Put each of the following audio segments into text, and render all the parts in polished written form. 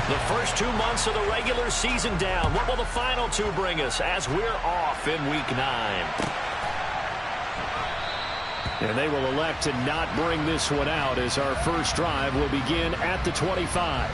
The first 2 months of the regular season down. What will the final 2 bring us as we're off in Week 9? And they will elect to not bring this one out as our first drive will begin at the 25.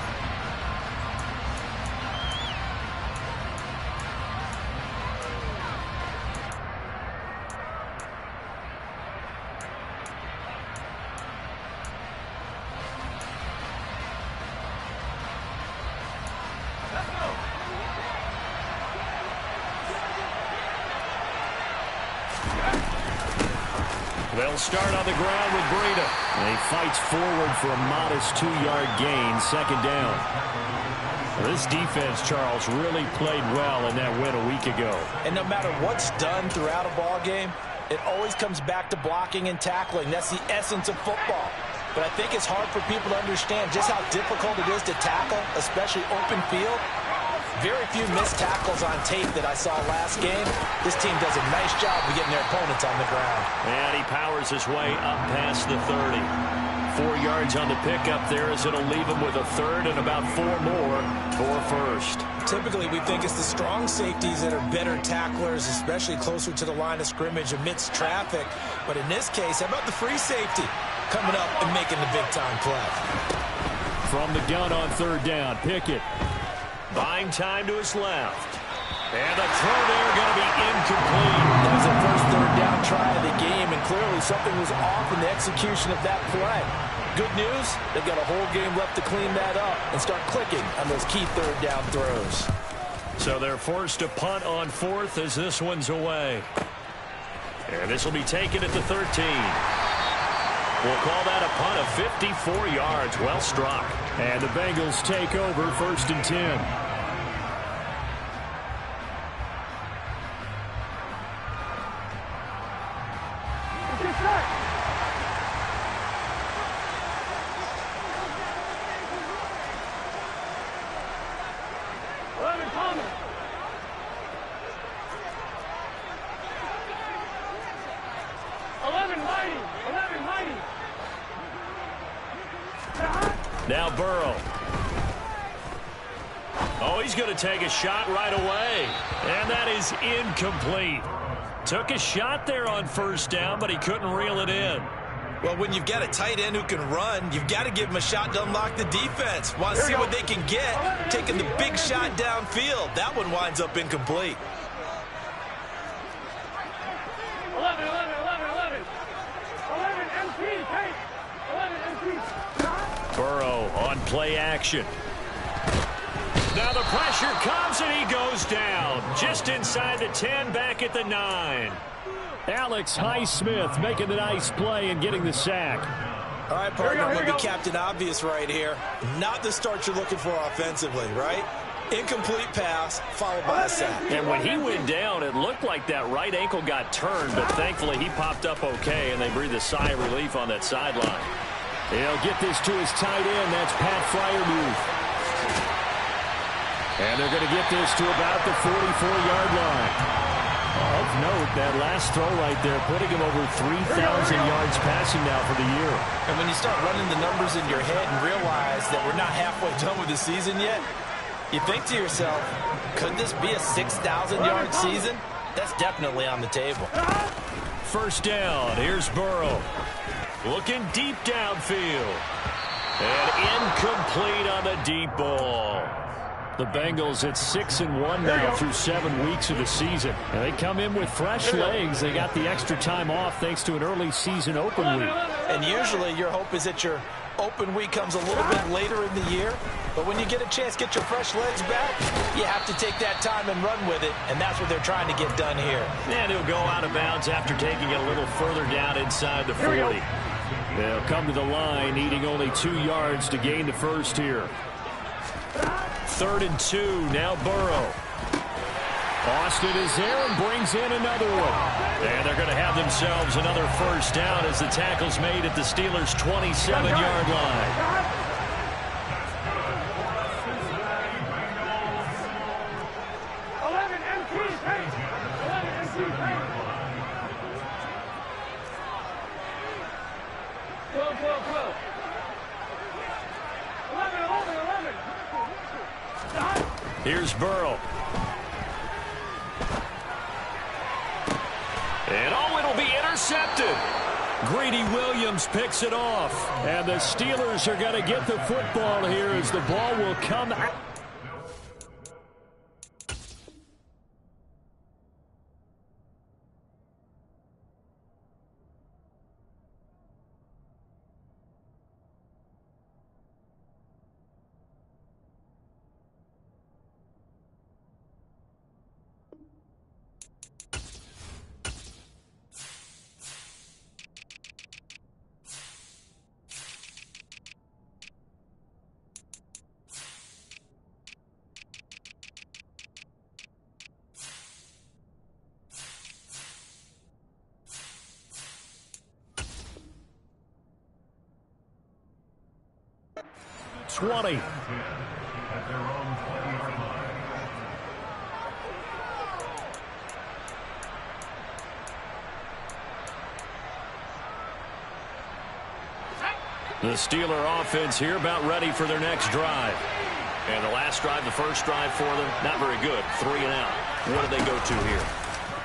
They'll start on the ground with Breida. And he fights forward for a modest 2-yard gain, second down. This defense, Charles, really played well in that win a week ago. And no matter what's done throughout a ball game, it always comes back to blocking and tackling. That's the essence of football. But I think it's hard for people to understand just how difficult it is to tackle, especially open field. Very few missed tackles on tape that I saw last game. This team does a nice job of getting their opponents on the ground. And he powers his way up past the 30. 4 yards on the pickup there as it'll leave him with a third and about 4 more for first. Typically, we think it's the strong safeties that are better tacklers, especially closer to the line of scrimmage amidst traffic. But in this case, how about the free safety coming up and making the big-time play? From the gun on third down, Pickett. Buying time to his left. And the throw there going to be incomplete. That was the first third down try of the game, and clearly something was off in the execution of that play. Good news, they've got a whole game left to clean that up and start clicking on those key third down throws. So they're forced to punt on fourth as this one's away. And this will be taken at the 13. We'll call that a punt of 54 yards. Well struck. And the Bengals take over first and 10. Now Burrow. Oh, he's going to take a shot right away. And that is incomplete. Took a shot there on first down, but he couldn't reel it in. Well, when you've got a tight end who can run, you've got to give him a shot to unlock the defense. Want to see what they can get, taking the big shot downfield. That one winds up incomplete. 11 MP, hey! 11 MP. Burrow on play action. Now the pressure comes and he goes down. Just inside the 10, back at the 9. Alex Highsmith making the nice play and getting the sack. All right, partner, I'm going to be Captain Obvious right here. Not the start you're looking for offensively, right? Incomplete pass, followed by a sack. And when he went down, it looked like that right ankle got turned, but thankfully he popped up okay, and they breathed a sigh of relief on that sideline. He'll get this to his tight end. That's Pat Freiermuth. And they're going to get this to about the 44-yard line. Of note, that last throw right there, putting him over 3,000 yards passing now for the year. And when you start running the numbers in your head and realize that we're not halfway done with the season yet, you think to yourself, could this be a 6,000-yard season? That's definitely on the table. First down. Here's Burrow. Looking deep downfield. And incomplete on the deep ball. The Bengals at 6-1 now through 7 weeks of the season. And they come in with fresh legs. They got the extra time off thanks to an early season open week. And usually your hope is that your open week comes a little bit later in the year. But when you get a chance to get your fresh legs back, you have to take that time and run with it. And that's what they're trying to get done here. And he'll go out of bounds after taking it a little further down inside the 40. They'll come to the line, needing only 2 yards to gain the first here. 3rd and 2, now Burrow. Austin is there and brings in another one. And they're going to have themselves another first down as the tackle's made at the Steelers' 27-yard line. Here's Burrow. And it'll be intercepted. Greedy Williams picks it off. And the Steelers are going to get the football here as the ball will come out. The Steeler offense here about ready for their next drive. And the last drive, the first drive for them, not very good. 3 and out. What do they go to here?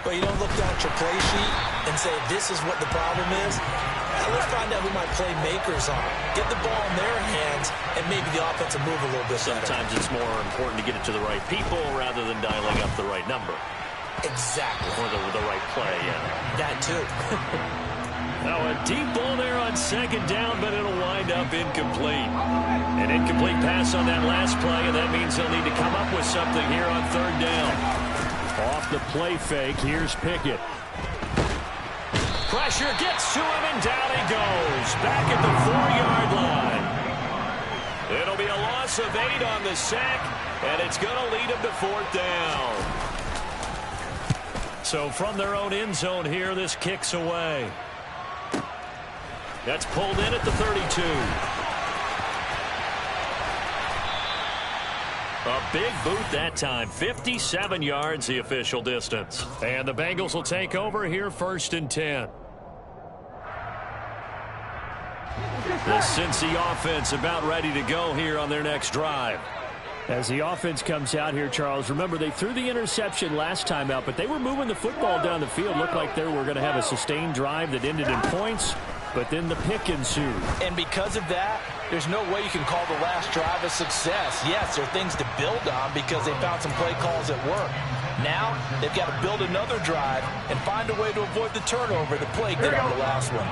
Well, you don't look down at your play sheet and say, this is what the problem is. Now let's find out who my playmakers are. Get the ball in their hands, and maybe the offense will move a little bit better. Sometimes it's more important to get it to the right people rather than dialing up the right number. Exactly. Or the right play, yeah. That too. Now a deep ball there on second down, but it'll wind up incomplete. An incomplete pass on that last play, and that means they'll need to come up with something here on third down. Off the play fake, here's Pickett. Pressure gets to him, and down he goes. Back at the 4-yard line. It'll be a loss of 8 on the sack, and it's going to lead him to fourth down. So from their own end zone here, this kicks away. That's pulled in at the 32. A big boot that time. 57 yards the official distance. And the Bengals will take over here 1st and 10. The Cincy offense about ready to go here on their next drive. As the offense comes out here, Charles, remember they threw the interception last time out, but they were moving the football down the field. Looked like they were going to have a sustained drive that ended in points, but then the pick ensued. And because of that, there's no way you can call the last drive a success. Yes, there are things to build on because they found some play calls that work. Now, they've got to build another drive and find a way to avoid the turnover that plagued it on the last one.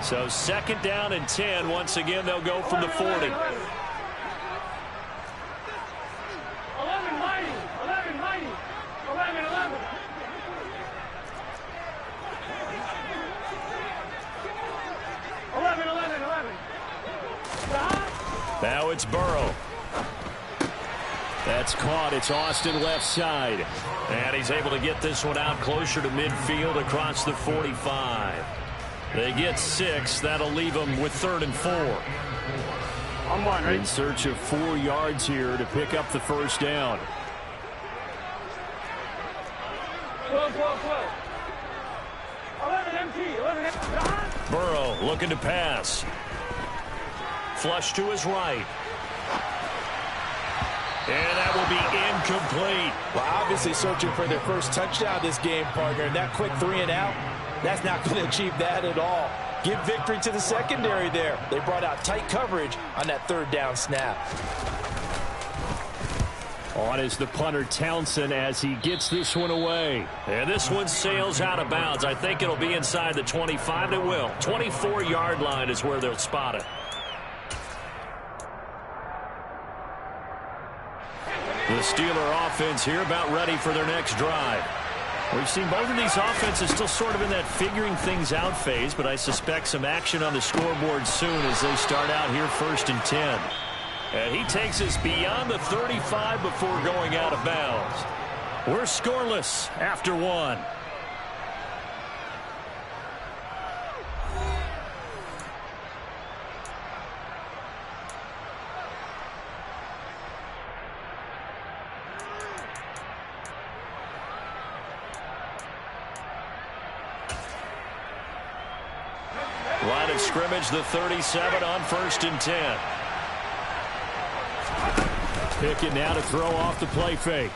So 2nd down and 10. Once again, they'll go from the 40. 11. Now it's Burrow. That's caught. It's Austin left side. And he's able to get this one out closer to midfield across the 45. They get 6. That'll leave them with 3rd and 4. On one, right? In search of 4 yards here to pick up the first down. 12. 11 empty. Burrow looking to pass. Flush to his right. And that will be incomplete. Well, obviously searching for their first touchdown this game, partner. And that quick 3 and out, that's not going to achieve that at all. Give victory to the secondary there. They brought out tight coverage on that 3rd down snap. On is the punter Townsend as he gets this one away. And this one sails out of bounds. I think it'll be inside the 25. It will. 24-yard line is where they'll spot it. The Steeler offense here about ready for their next drive. We've seen both of these offenses still sort of in that figuring things out phase, but I suspect some action on the scoreboard soon as they start out here 1st and 10. And he takes us beyond the 35 before going out of bounds. We're scoreless after 1. Line of scrimmage, the 37 on 1st and 10. Pickett now to throw off the play fake.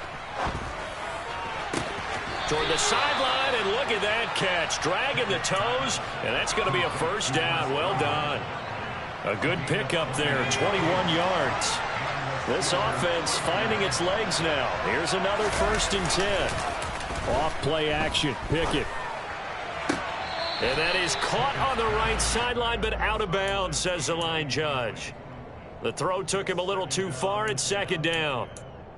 Toward the sideline, and look at that catch. Dragging the toes, and that's going to be a first down. Well done. A good pickup there, 21 yards. This offense finding its legs now. Here's another 1st and 10. Off play action, Pickett. And that is caught on the right sideline, but out of bounds, says the line judge. The throw took him a little too far. It's 2nd down.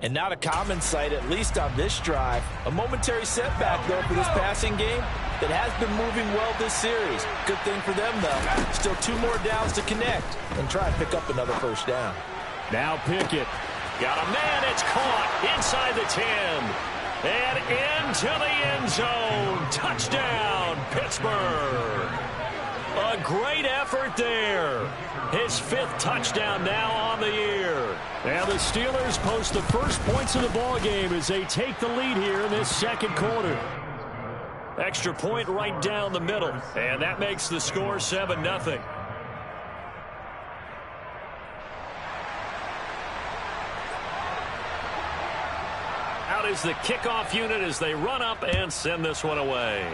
And not a common sight, at least on this drive. A momentary setback, though, for this passing game that has been moving well this series. Good thing for them, though. Still 2 more downs to connect and try and pick up another 1st down. Now Pickett. Got a man. It's caught inside the 10. And into the end zone. Touchdown, Pittsburgh. A great effort there. His 5th touchdown now on the year. And the Steelers post the first points of the ball game as they take the lead here in this 2nd quarter. Extra point right down the middle. And that makes the score 7-0. Out is the kickoff unit as they run up and send this one away.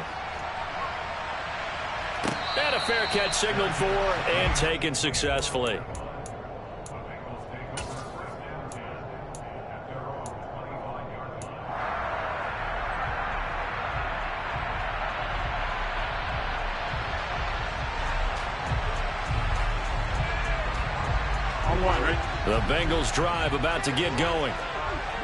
And a fair catch signaled for and taken successfully. On 1, right? The Bengals drive about to get going.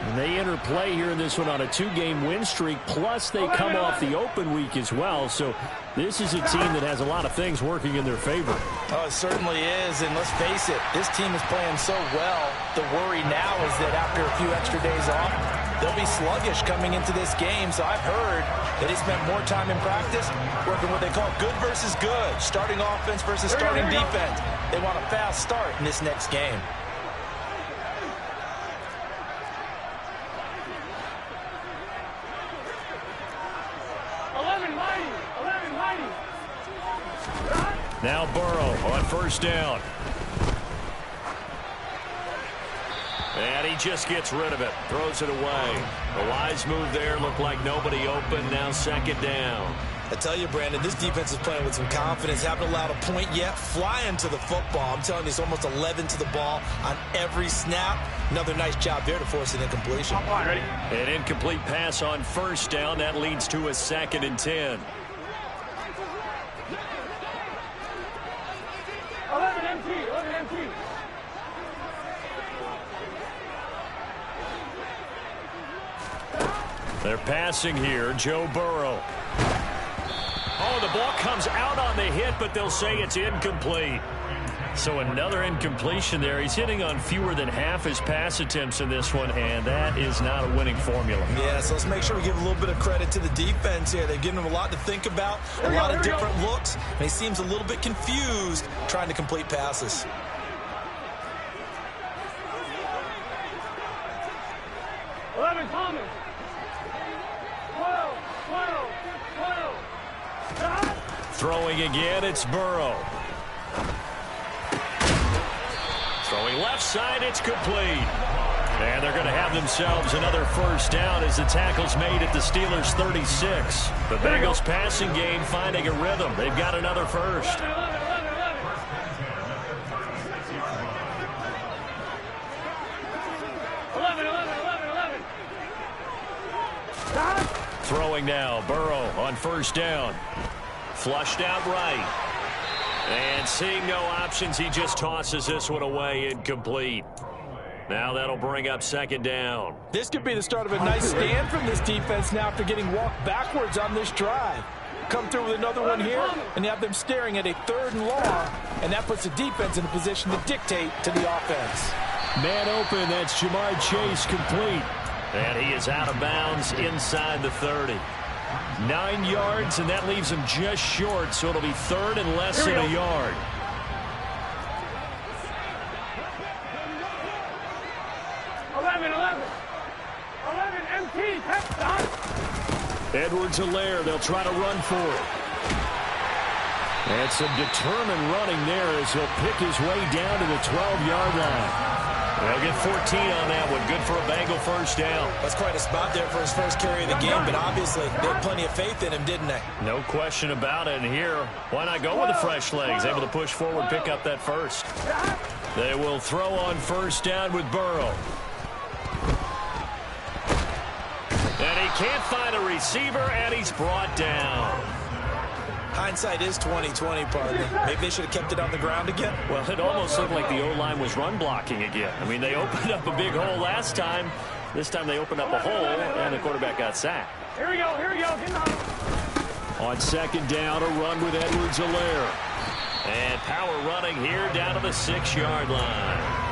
And they enter play here in this one on a 2-game win streak, plus they come off the open week as well. So this is a team that has a lot of things working in their favor. Oh, it certainly is, and let's face it, this team is playing so well. The worry now is that after a few extra days off, they'll be sluggish coming into this game. So I've heard that they spent more time in practice working what they call good versus good, starting offense versus starting defense. They want a fast start in this next game. Now Burrow on 1st down. And he just gets rid of it. Throws it away. A wise move there. Looked like nobody open. Now 2nd down. I tell you, Brandon, this defense is playing with some confidence. Haven't allowed a point yet. Flying to the football. I'm telling you, it's almost 11 to the ball on every snap. Another nice job there to force an incompletion. Ready? An incomplete pass on 1st down. That leads to a 2nd and 10. 11 MT, 11 MT. They're passing here. Joe Burrow. Oh, the ball comes out on the hit, but they'll say it's incomplete. So another incompletion there. He's hitting on fewer than half his pass attempts in this one, and that is not a winning formula. Yeah, so let's make sure we give a little bit of credit to the defense here. They've given him a lot to think about, a lot of different looks, and he seems a little bit confused trying to complete passes. Thomas. 12. Throwing again, it's Burrow. Throwing left side, it's complete. And they're going to have themselves another 1st down as the tackle's made at the Steelers' 36. The Bengals passing game finding a rhythm. They've got another 1st. 11. Throwing now, Burrow on 1st down. Flushed out right. And seeing no options, he just tosses this one away, incomplete. Now that'll bring up 2nd down. This could be the start of a nice stand from this defense now after getting walked backwards on this drive. Come through with another one here, and you have them staring at a 3rd and long, and that puts the defense in a position to dictate to the offense. Man open, that's Jamar Chase complete. And he is out of bounds inside the 30. 9 yards, and that leaves him just short, so it'll be 3rd and less than a yard. Edwards-Helaire, they'll try to run for it. And some determined running there as he'll pick his way down to the 12-yard line. They'll get 14 on that one. Good for a Bengal first down. That's quite a spot there for his first carry of the game, but obviously they had plenty of faith in him, didn't they? No question about it. And here, why not go with the fresh legs? Able to push forward, pick up that first. They will throw on first down with Burrow. And he can't find a receiver, and he's brought down. Hindsight is 20/20, partner. Maybe they should have kept it on the ground again. Well, it almost looked like the O-line was run blocking again. I mean, they opened up a big hole last time. This time they opened up a hole, and the quarterback got sacked. Here we go, here we go. Get on. On second down, a run with Edwards-Helaire. And power running here down to the 6-yard line.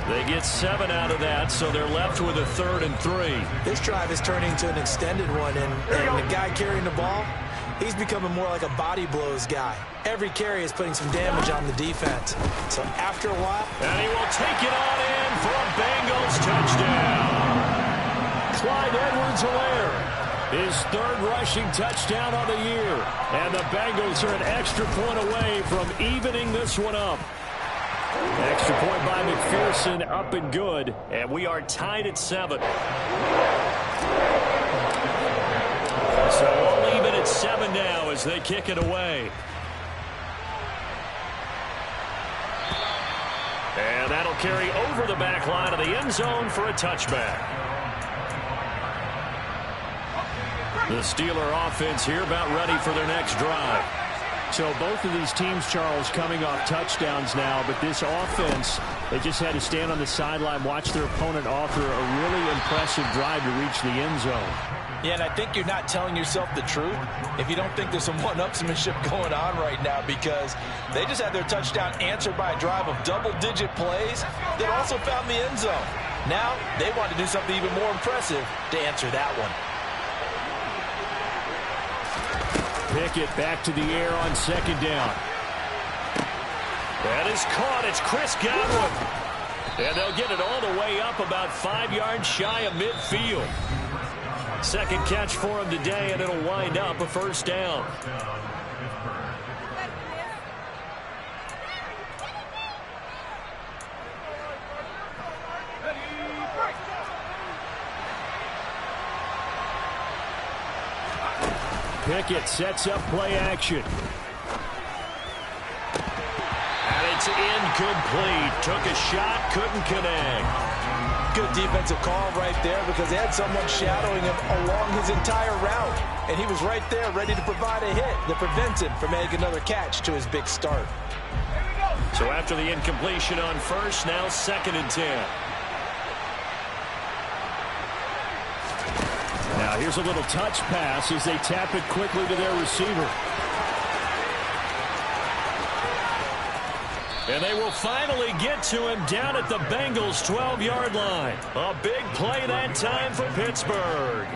They get 7 out of that, so they're left with a 3rd and 3. This drive is turning into an extended one, and the guy carrying the ball, he's becoming more like a body blows guy. Every carry is putting some damage on the defense. So after a while... And he will take it on in for a Bengals touchdown. Clyde Edwards-Helaire, his 3rd rushing touchdown on the year. And the Bengals are an extra point away from evening this one up. Extra point by McPherson, up and good. And we are tied at 7. So we'll leave it at 7 now as they kick it away. And that'll carry over the back line of the end zone for a touchback. The Steeler offense here about ready for their next drive. So both of these teams, Charles, coming off touchdowns now, but this offense, they just had to stand on the sideline, watch their opponent offer a really impressive drive to reach the end zone. Yeah, and I think you're not telling yourself the truth if you don't think there's some one-upsmanship going on right now, because they just had their touchdown answered by a drive of double-digit plays that also found the end zone. Now they want to do something even more impressive to answer that one. Pickett back to the air on second down. That is caught. It's Chris Godwin. And they'll get it all the way up about 5 yards shy of midfield. Second catch for him today, and it'll wind up a first down. Pickett sets up play action. And it's incomplete. Took a shot, couldn't connect. Good defensive call right there, because they had someone shadowing him along his entire route. And he was right there ready to provide a hit that prevents him from making another catch to his big start. So after the incompletion on first, now 2nd and 10. Now here's a little touch pass as they tap it quickly to their receiver. And they will finally get to him down at the Bengals' 12-yard line. A big play that time for Pittsburgh.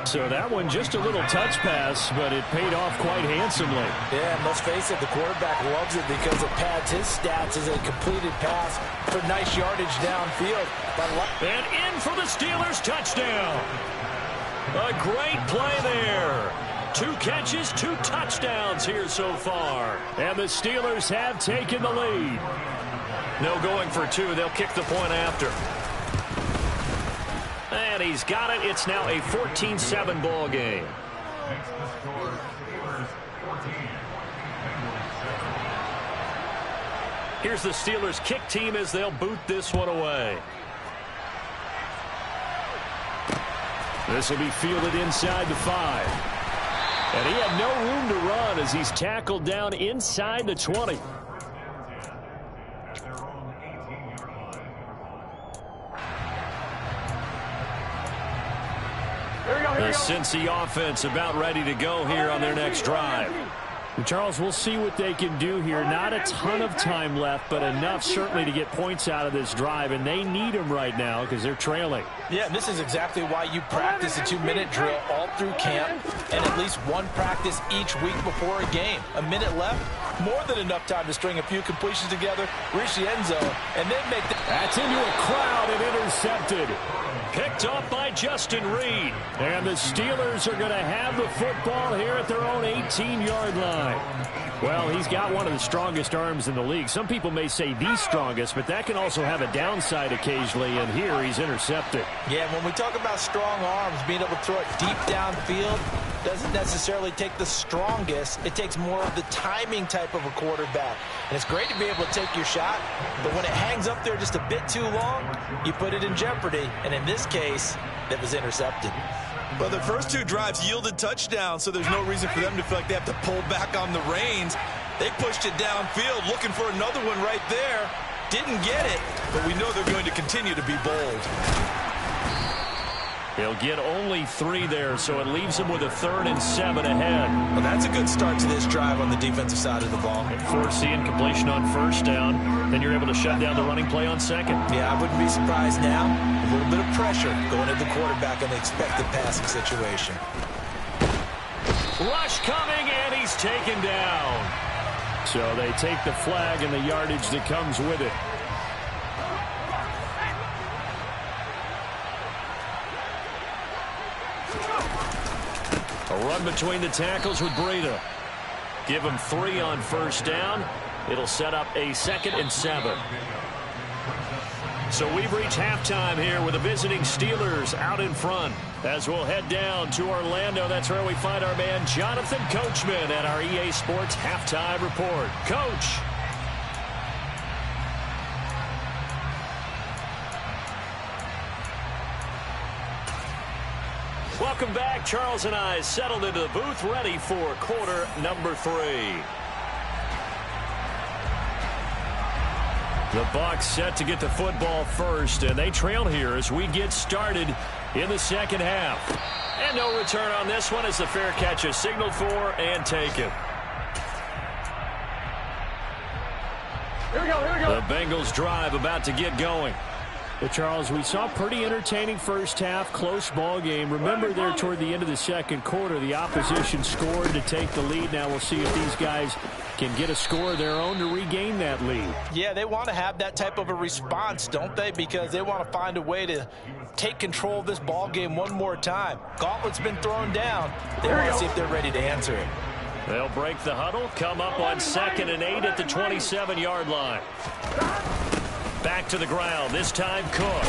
So that one just a little touch pass, but it paid off quite handsomely. Yeah, and let's face it, the quarterback loves it because it pads his stats as a completed pass for nice yardage downfield. And in for the Steelers' touchdown. A great play there. 2 catches, 2 touchdowns here so far. And the Steelers have taken the lead. No going for 2. They'll kick the point after. And he's got it. It's now a 14-7 ball game. Here's the Steelers kick team as they'll boot this one away. This will be fielded inside the 5. And he had no room to run as he's tackled down inside the 20. The Cincy offense about ready to go here on their next drive. Charles, we'll see what they can do here. Not a ton of time left, but enough certainly to get points out of this drive, and they need them right now because they're trailing. Yeah, this is exactly why you practice a 2-minute drill all through camp and at least one practice each week before a game. A minute left, more than enough time to string a few completions together, reach the end zone, and then make the... That's into a crowd and intercepted. Picked off by Justin Reed. And the Steelers are going to have the football here at their own 18-yard line. Well, he's got one of the strongest arms in the league. Some people may say the strongest, but that can also have a downside occasionally, and here he's intercepted. Yeah, when we talk about strong arms, being able to throw it deep downfield doesn't necessarily take the strongest. It takes more of the timing type of a quarterback. And it's great to be able to take your shot, but when it hangs up there just a bit too long, you put it in jeopardy. And in this case, it was intercepted. Well, the first two drives yielded touchdowns, so there's no reason for them to feel like they have to pull back on the reins. They pushed it downfield, looking for another one right there. Didn't get it, but we know they're going to continue to be bold. He'll get only 3 there, so it leaves him with a 3rd and 7 ahead. Well, that's a good start to this drive on the defensive side of the ball. Force the incompletion on 1st down. Then you're able to shut down the running play on 2nd. Yeah, I wouldn't be surprised now. A little bit of pressure going at the quarterback in the expected passing situation. Rush coming, and he's taken down. So they take the flag and the yardage that comes with it. A run between the tackles with Breida. Give him 3 on 1st down. It'll set up a 2nd and 7. So we've reached halftime here with the visiting Steelers out in front. As we'll head down to Orlando, that's where we find our man Jonathan Coachman at our EA Sports Halftime Report. Coach. Welcome back. Charles and I settled into the booth, ready for quarter number 3. The Bucs set to get the football first, and they trail here as we get started in the 2nd half. And no return on this one as the fair catch is signaled for and taken. Here we go, here we go. The Bengals drive about to get going. But Charles, we saw pretty entertaining first half, close ball game. Remember there toward the end of the 2nd quarter, the opposition scored to take the lead. Now we'll see if these guys can get a score of their own to regain that lead. Yeah, they want to have that type of a response, don't they? Because they want to find a way to take control of this ball game one more time. Gauntlet's been thrown down. They want to see if they're ready to answer it. They'll break the huddle, come up on 2nd and 8 at the 27-yard line. Back to the ground, this time Cook.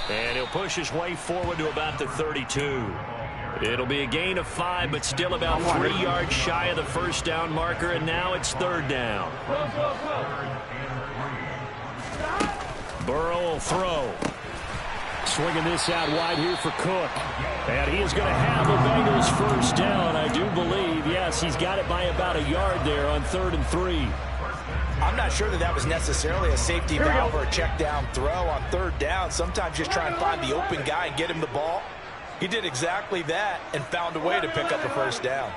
And he'll push his way forward to about the 32. It'll be a gain of 5, but still about 3 yards shy of the 1st down marker, and now it's 3rd down. Burrow will throw. Swinging this out wide here for Cook. And he is going to have the Bengals 1st down, I do believe. Yes, he's got it by about a yard there on 3rd and 3. I'm not sure that was necessarily a safety valve or a check down throw on 3rd down. Sometimes just try and find the open guy and get him the ball. He did exactly that and found a way to pick up a 1st down.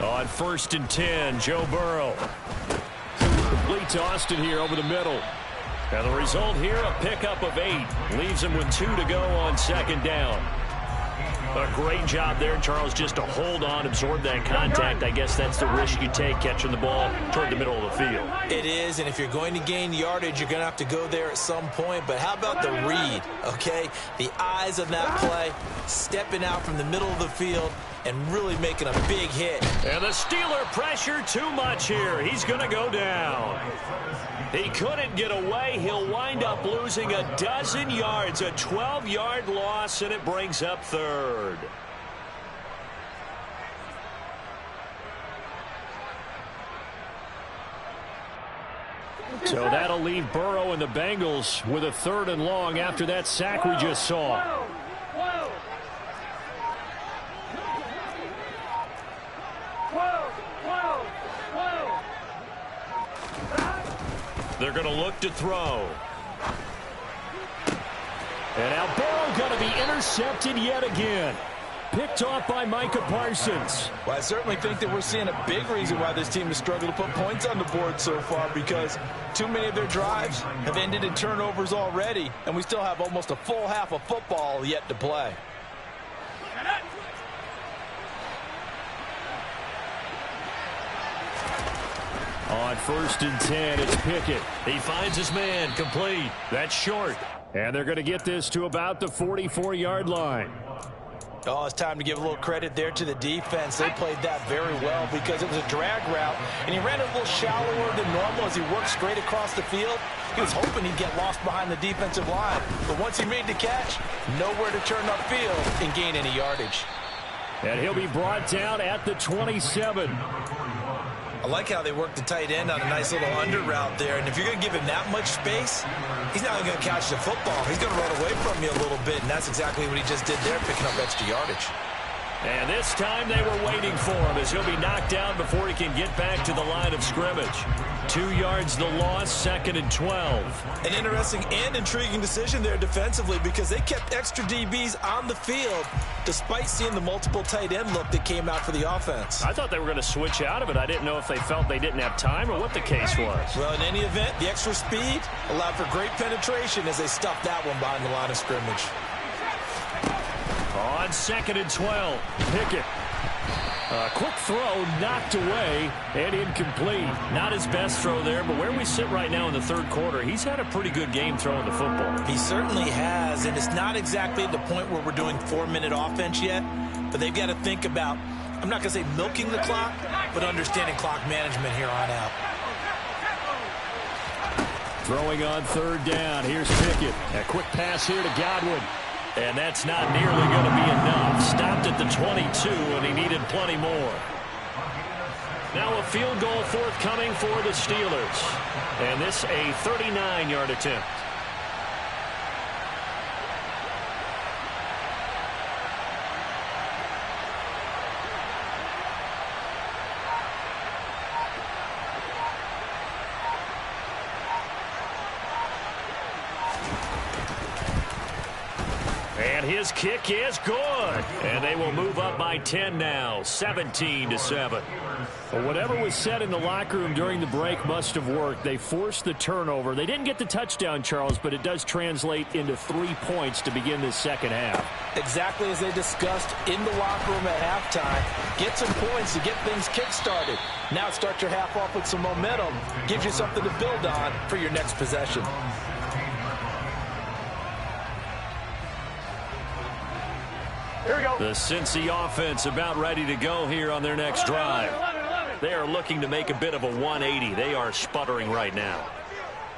On 1st and 10, Joe Burrow. Complete to Austin here over the middle. And the result here, a pickup of 8. Leaves him with 2 to go on 2nd down. A great job there, Charles, just to hold on, absorb that contact. I guess that's the risk you take catching the ball toward the middle of the field. It is, and if you're going to gain yardage, you're going to have to go there at some point. But how about the read, okay? The eyes of that play, stepping out from the middle of the field and really making a big hit. And the Steeler pressure too much here. He's going to go down. He couldn't get away. He'll wind up losing a dozen yards, a 12-yard loss, and it brings up 3rd. So that'll leave Burrow and the Bengals with a 3rd and long after that sack we just saw. They're going to look to throw. And now Burrow going to be intercepted yet again. Picked off by Micah Parsons. Well, I certainly think that we're seeing a big reason why this team has struggled to put points on the board so far, because too many of their drives have ended in turnovers already, and we still have almost a full half of football yet to play. On 1st and 10, it's Pickett. He finds his man, complete. That's short. And they're going to get this to about the 44-yard line. Oh, it's time to give a little credit there to the defense. They played that very well because it was a drag route, and he ran it a little shallower than normal as he worked straight across the field. He was hoping he'd get lost behind the defensive line, but once he made the catch, nowhere to turn upfield and gain any yardage. And he'll be brought down at the 27. I like how they work the tight end on a nice little under route there. And if you're going to give him that much space, he's not going to catch the football. He's going to run away from you a little bit, and that's exactly what he just did there, picking up extra yardage. And this time they were waiting for him as he'll be knocked down before he can get back to the line of scrimmage. 2 yards the loss, 2nd and 12. An interesting and intriguing decision there defensively because they kept extra DBs on the field despite seeing the multiple tight end look that came out for the offense. I thought they were going to switch out of it. I didn't know if they felt they didn't have time or what the case was. Well, in any event, the extra speed allowed for great penetration as they stuffed that one behind the line of scrimmage. On 2nd and 12, Pickett. A quick throw knocked away and incomplete. Not his best throw there, but where we sit right now in the 3rd quarter, he's had a pretty good game throwing the football. He certainly has, and it's not exactly at the point where we're doing 4-minute offense yet, but they've got to think about, I'm not going to say milking the clock, but understanding clock management here on out. Throwing on 3rd down. Here's Pickett. A quick pass here to Godwin. And that's not nearly going to be enough. Stopped at the 22, and he needed plenty more. Now a field goal forthcoming for the Steelers. And this a 39-yard attempt. And his kick is good. And they will move up by 10 now, 17-7. Well, whatever was said in the locker room during the break must have worked. They forced the turnover. They didn't get the touchdown, Charles, but it does translate into 3 points to begin this 2nd half. Exactly as they discussed in the locker room at halftime. Get some points to get things kick-started. Now start your half off with some momentum. Gives you something to build on for your next possession. Here we go. The Cincy offense about ready to go here on their next drive. They are looking to make a bit of a 180. They are sputtering right now.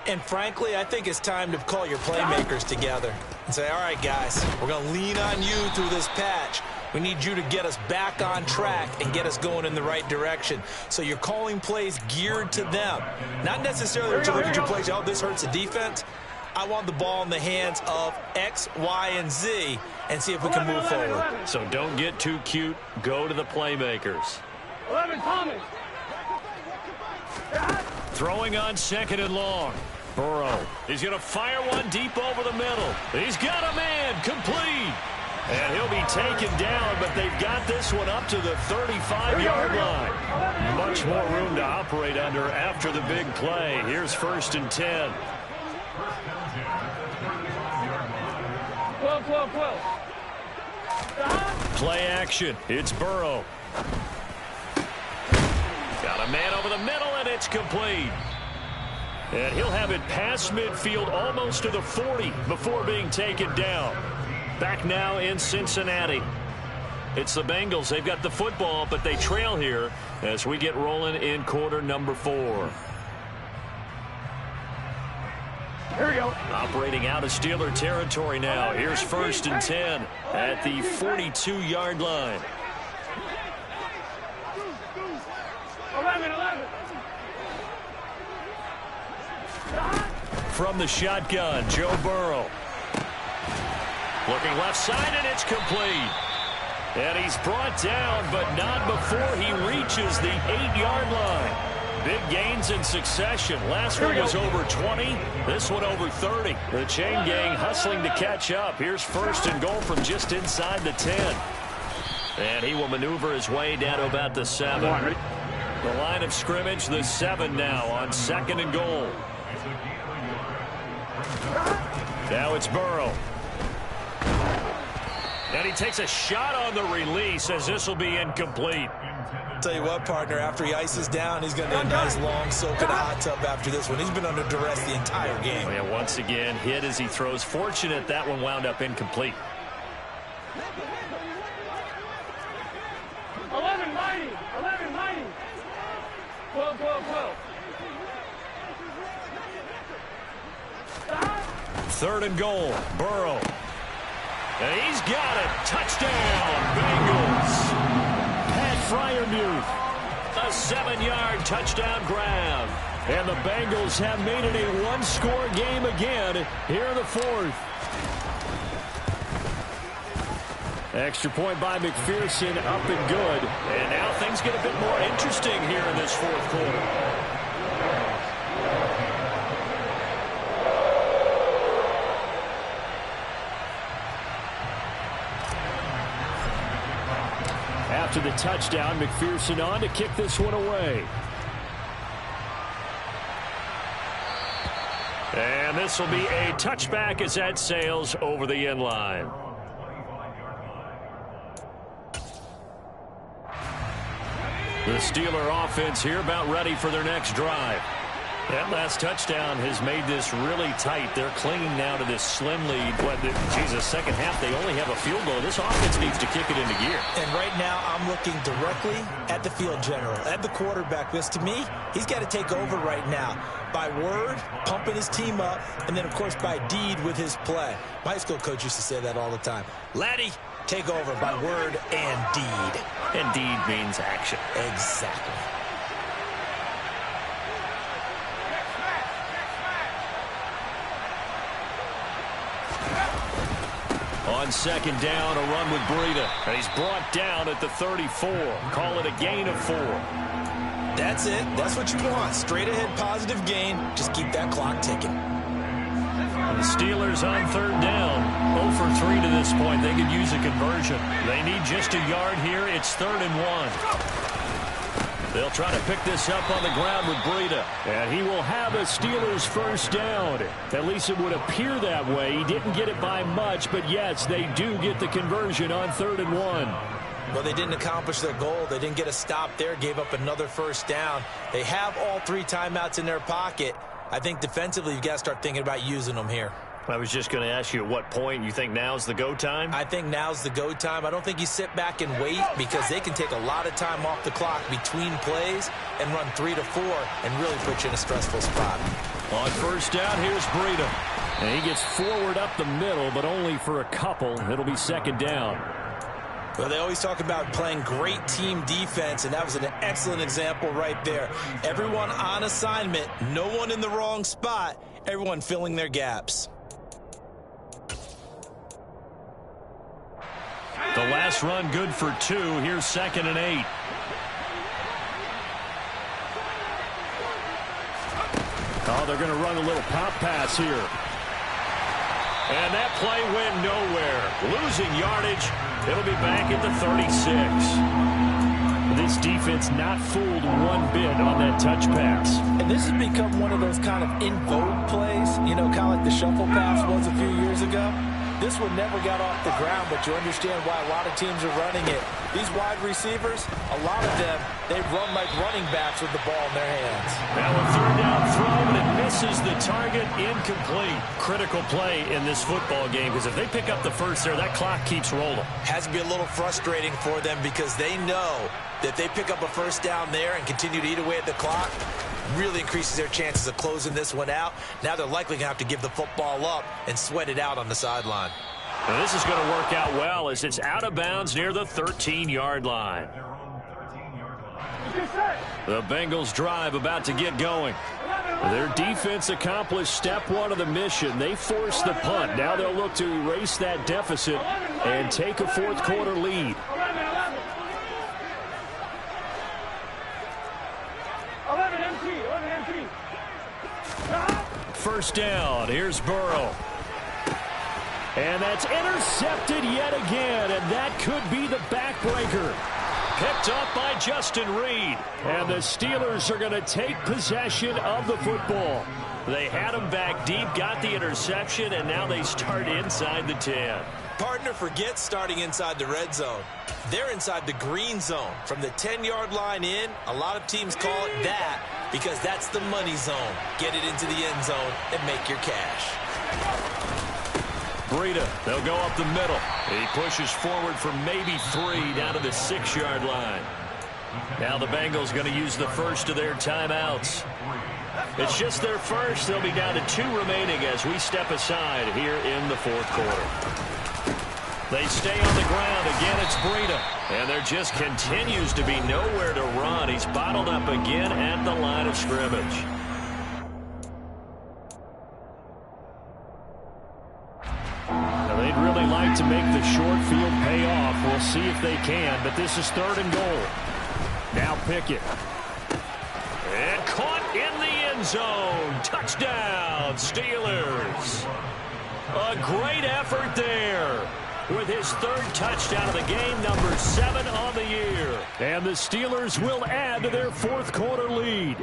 And frankly, I think it's time to call your playmakers together and say, all right, guys, we're going to lean on you through this patch. We need you to get us back on track and get us going in the right direction. So you're calling plays geared to them. Not necessarily to look at your plays, oh, this hurts the defense. I want the ball in the hands of X, Y, and Z and see if we can move forward. So don't get too cute. Go to the playmakers. 11, Thomas. Throwing on 2nd and long. Burrow. He's going to fire one deep over the middle. He's got a man complete. And he'll be taken down, but they've got this one up to the 35-yard line. Much more room to operate under after the big play. Here's 1st and 10. 12. Play action. It's Burrow. Got a man over the middle, and it's complete. And he'll have it past midfield almost to the 40 before being taken down. Back now in Cincinnati. It's the Bengals. They've got the football, but they trail here as we get rolling in quarter number 4. Here we go. Operating out of Steeler territory now. Here's 1st and 10 at the 42-yard line. 11. From the shotgun, Joe Burrow. Looking left side, and it's complete. And he's brought down, but not before he reaches the 8-yard line. Big gains in succession. Last one was over 20. This one over 30. The chain gang hustling to catch up. Here's 1st and goal from just inside the 10. And he will maneuver his way down to about the 7. The line of scrimmage, the 7 now on 2nd and goal. Now it's Burrow. And he takes a shot on the release as this will be incomplete. Tell you what, partner, after he ices down, he's going to get a nice long soak in a hot tub after this one. He's been under duress the entire game. Oh, yeah, once again, hit as he throws. Fortunate that one wound up incomplete. 11 mighty. 11 mighty. 12, 12, 12. Third and goal. Burrow. And he's got it. Touchdown, Bengals. Pat Fryermuth. A 7-yard touchdown grab. And the Bengals have made it a one-score game again here in the fourth. Extra point by McPherson, up and good. And now things get a bit more interesting here in this fourth quarter. After the touchdown, McPherson on to kick this one away. And this will be a touchback as that sails over the end line. The Steeler offense here about ready for their next drive. That last touchdown has made this really tight. They're clinging now to this slim lead. But, Jesus, second half, they only have a field goal. This offense needs to kick it into gear. And right now, I'm looking directly at the field general, at the quarterback. Because to me, he's got to take over right now. By word, pumping his team up, and then, of course, by deed with his play. My high school coach used to say that all the time. Laddie, take over by word and deed. And deed means action. Exactly. On second down, a run with Breida. And he's brought down at the 34. Call it a gain of 4. That's it. That's what you want. Straight ahead positive gain. Just keep that clock ticking. The Steelers on third down. 0 for 3 to this point. They could use a conversion. They need just a yard here. It's 3rd and 1. They'll try to pick this up on the ground with Breida. And he will have a Steelers first down. At least it would appear that way. He didn't get it by much, but yes, they do get the conversion on 3rd and 1. Well, they didn't accomplish their goal. They didn't get a stop there, gave up another first down. They have all 3 timeouts in their pocket. I think defensively, you've got to start thinking about using them here. I was just going to ask you at what point you think now's the go time? I think now's the go time. I don't think you sit back and wait because they can take a lot of time off the clock between plays and run 3 to 4 and really put you in a stressful spot. On first down, here's Breida. And he gets forward up the middle, but only for a couple. It'll be second down. Well, they always talk about playing great team defense, and that was an excellent example right there. Everyone on assignment, no one in the wrong spot, everyone filling their gaps. The last run good for 2. Here's 2nd and 8. Oh, they're going to run a little pop pass here. And that play went nowhere. Losing yardage. It'll be back at the 36. This defense not fooled one bit on that touch pass. And this has become one of those kind of in vogue plays, you know, kind of like the shuffle pass was a few years ago. This one never got off the ground, but you understand why a lot of teams are running it. These wide receivers, a lot of them, they run like running backs with the ball in their hands. Now a 3rd down throw, and it misses the target. Incomplete. Critical play in this football game, because if they pick up the first there, that clock keeps rolling. Has to be a little frustrating for them because they know that they pick up a first down there and continue to eat away at the clock, really increases their chances of closing this one out. Now they're likely going to have to give the football up and sweat it out on the sideline. Now this is going to work out well as it's out of bounds near the 13-yard line. The Bengals drive about to get going. Their defense accomplished step 1 of the mission. They forced the punt. Now they'll look to erase that deficit and take a fourth quarter lead. 11 empty. First down. Here's Burrow. And that's intercepted yet again, and that could be the backbreaker. Picked up by Justin Reed. And the Steelers are going to take possession of the football. They had him back deep, got the interception, and now they start inside the 10. Partner, forget starting inside the red zone. They're inside the green zone. From the 10-yard line in, a lot of teams call it that because that's the money zone. Get it into the end zone and make your cash. Breida, they'll go up the middle. He pushes forward for maybe 3 down to the 6-yard line. Now the Bengals going to use the first of their timeouts. It's just their first. They'll be down to 2 remaining as we step aside here in the fourth quarter. They stay on the ground. Again, it's Breida. And there just continues to be nowhere to run. He's bottled up again at the line of scrimmage. Now, they'd really like to make the short field pay off. We'll see if they can, but this is 3rd and goal. Now Pickett. And caught in the end zone. Touchdown, Steelers. A great effort there with his 3rd touchdown of the game, number 7 on the year. And the Steelers will add to their 4th quarter lead.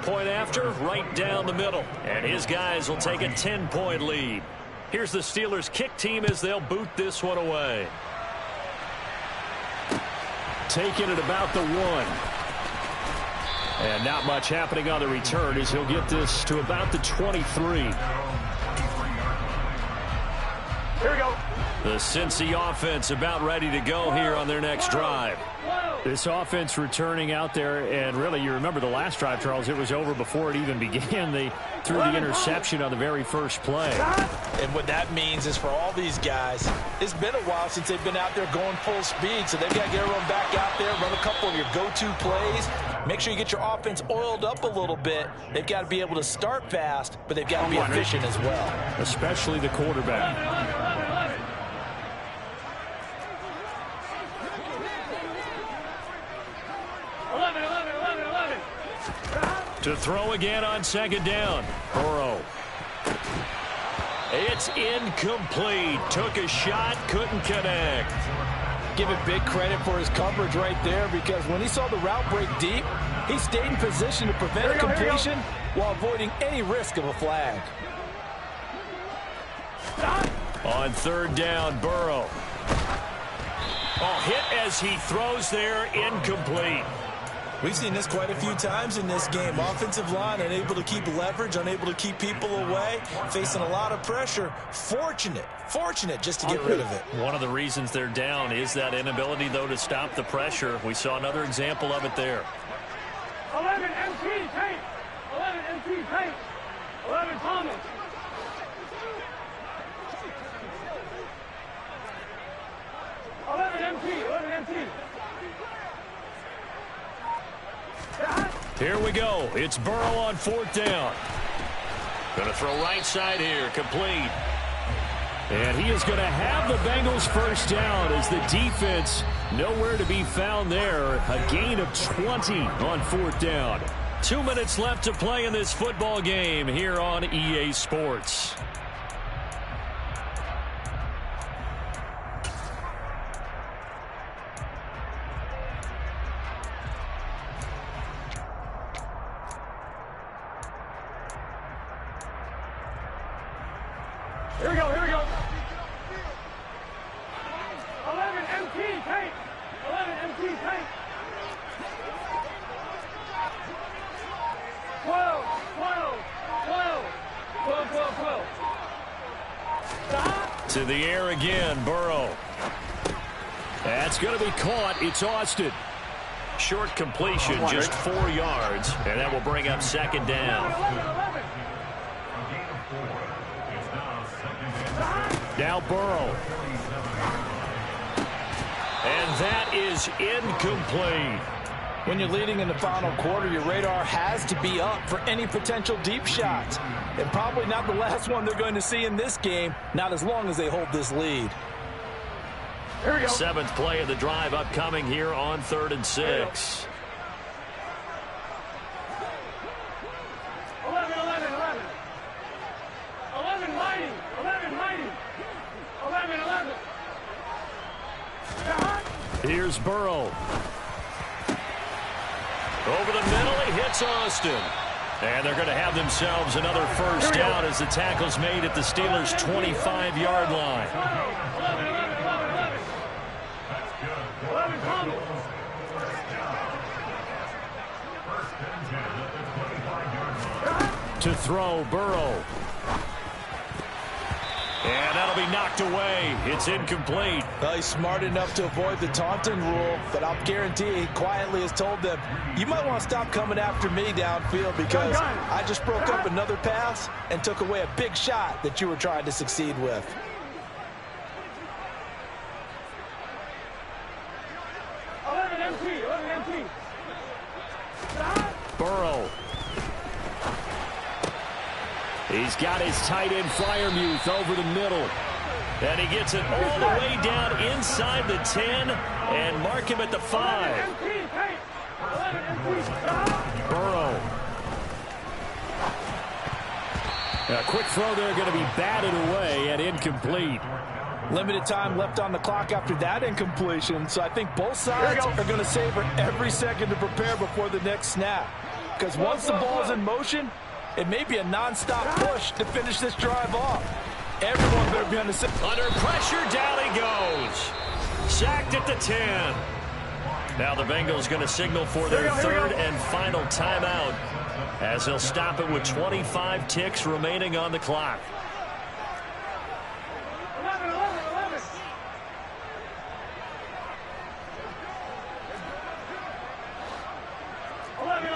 Point after, right down the middle. And his guys will take a 10-point lead. Here's the Steelers kick team as they'll boot this one away. Taking it about the 1. And not much happening on the return as he'll get this to about the 23. Here we go. The Cincy offense about ready to go here on their next drive. This offense returning out there, and really, you remember the last drive, Charles, it was over before it even began. They threw the interception on the very first play. And what that means is for all these guys, it's been a while since they've been out there going full speed, so they've got to get everyone back out there, run a couple of your go-to plays. Make sure you get your offense oiled up a little bit. They've got to be able to start fast, but they've got to be efficient as well. Especially the quarterback. 11. To throw again on 2nd down. Burrow. It's incomplete. Took a shot, couldn't connect. Give it big credit for his coverage right there because when he saw the route break deep, he stayed in position to prevent a completion while avoiding any risk of a flag. On 3rd down, Burrow. Oh, hit as he throws there, incomplete. We've seen this quite a few times in this game. Offensive line unable to keep leverage, unable to keep people away, facing a lot of pressure. Fortunate just to get rid of it. One of the reasons they're down is that inability, though, to stop the pressure. We saw another example of it there. 11 MT Tank. 11 MT Tank. 11 Thomas. 11 MT. Here we go. It's Burrow on 4th down. Going to throw right side here. Complete. And he is going to have the Bengals first down as the defense nowhere to be found there. A gain of 20 on 4th down. 2 minutes left to play in this football game here on EA Sports. Here we go. 11 MT Tank. 11 MT Tank. 12. Stop. To the air again, Burrow. That's going to be caught. It's Austin. Short completion, just 4 yards, and that will bring up 2nd down. 11. Now Burrow. And that is incomplete. When you're leading in the final quarter, your radar has to be up for any potential deep shots. And probably not the last one they're going to see in this game, not as long as they hold this lead. Here we go. 7th play of the drive upcoming here on 3rd and 6. 11 mighty. 11. Here's Burrow. Over the middle, he hits Austin. And they're going to have themselves another first down as the tackle's made at the Steelers' 25-yard line. 11, To throw, Burrow. And that'll be knocked away. It's incomplete. Well, he's smart enough to avoid the taunting rule, but I'll guarantee he quietly has told them, you might want to stop coming after me downfield because I just broke up another pass and took away a big shot that you were trying to succeed with. Burrow. He's got his tight end Fryermuth over the middle. And he gets it all the way down inside the 10 and mark him at the 5. Burrow. A quick throw there going to be batted away and incomplete. Limited time left on the clock after that incompletion, so I think both sides are going to savor every second to prepare before the next snap. Because once the ball's in motion, it may be a non-stop push to finish this drive off. Everyone better be on the same. Under pressure, down he goes. Sacked at the 10. Now the Bengals going to signal for their third and final timeout as they'll stop it with 25 ticks remaining on the clock. 11.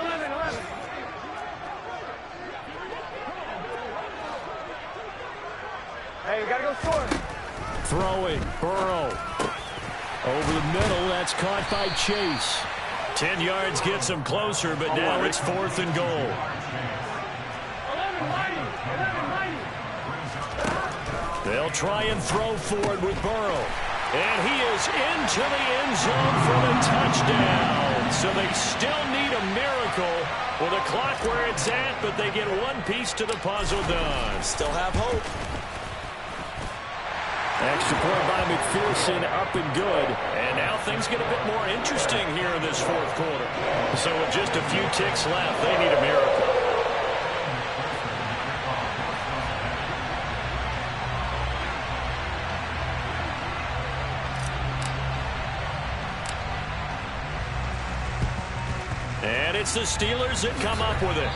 Hey, we gotta go score. Throwing, Burrow. Over the middle, that's caught by Chase. 10 yards gets him closer, but now it's 4th and goal. 11. They'll try and throw forward with Burrow. And he is into the end zone for the touchdown. So they still need a miracle with the clock where it's at, but they get one piece to the puzzle done. Still have hope. Extra point by McPherson, up and good. And now things get a bit more interesting here in this 4th quarter. So with just a few ticks left, they need a miracle. And it's the Steelers that come up with it.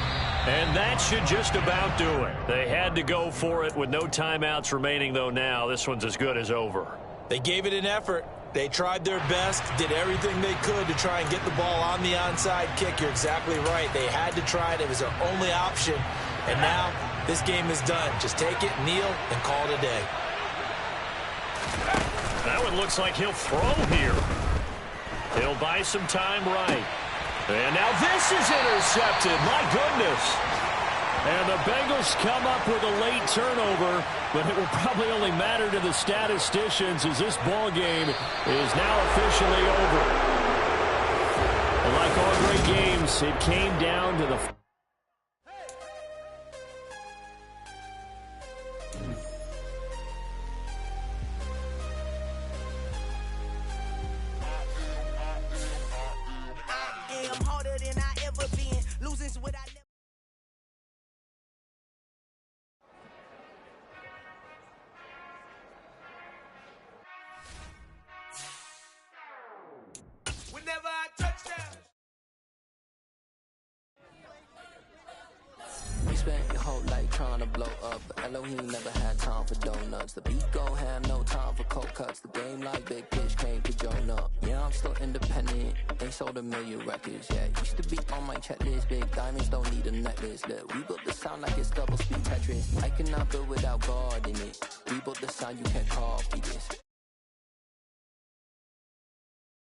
And that should just about do it. They had to go for it with no timeouts remaining, though now. This one's as good as over. They gave it an effort. They tried their best, did everything they could to try and get the ball on the onside kick. You're exactly right. They had to try it. It was their only option. And now this game is done. Just take it, kneel, and call it a day. That one looks like he'll throw here. He'll buy some time right. And now this is intercepted. My goodness. And the Bengals come up with a late turnover, but it will probably only matter to the statisticians as this ball game is now officially over. And like all great games, it came down to the... Whenever I touch down. You spent your whole life trying to blow up, but Elohim never had time for donuts. The beat gon' have no time for cold cuts. The game like Big Pitch came to join up. Yeah, I'm still independent. They sold 1 million records. Yeah, used to be on my checklist. Big diamonds don't need a necklace. Look, we built the sound like it's double speed Tetris. I cannot build without God in it. We built the sound, you can't copy this.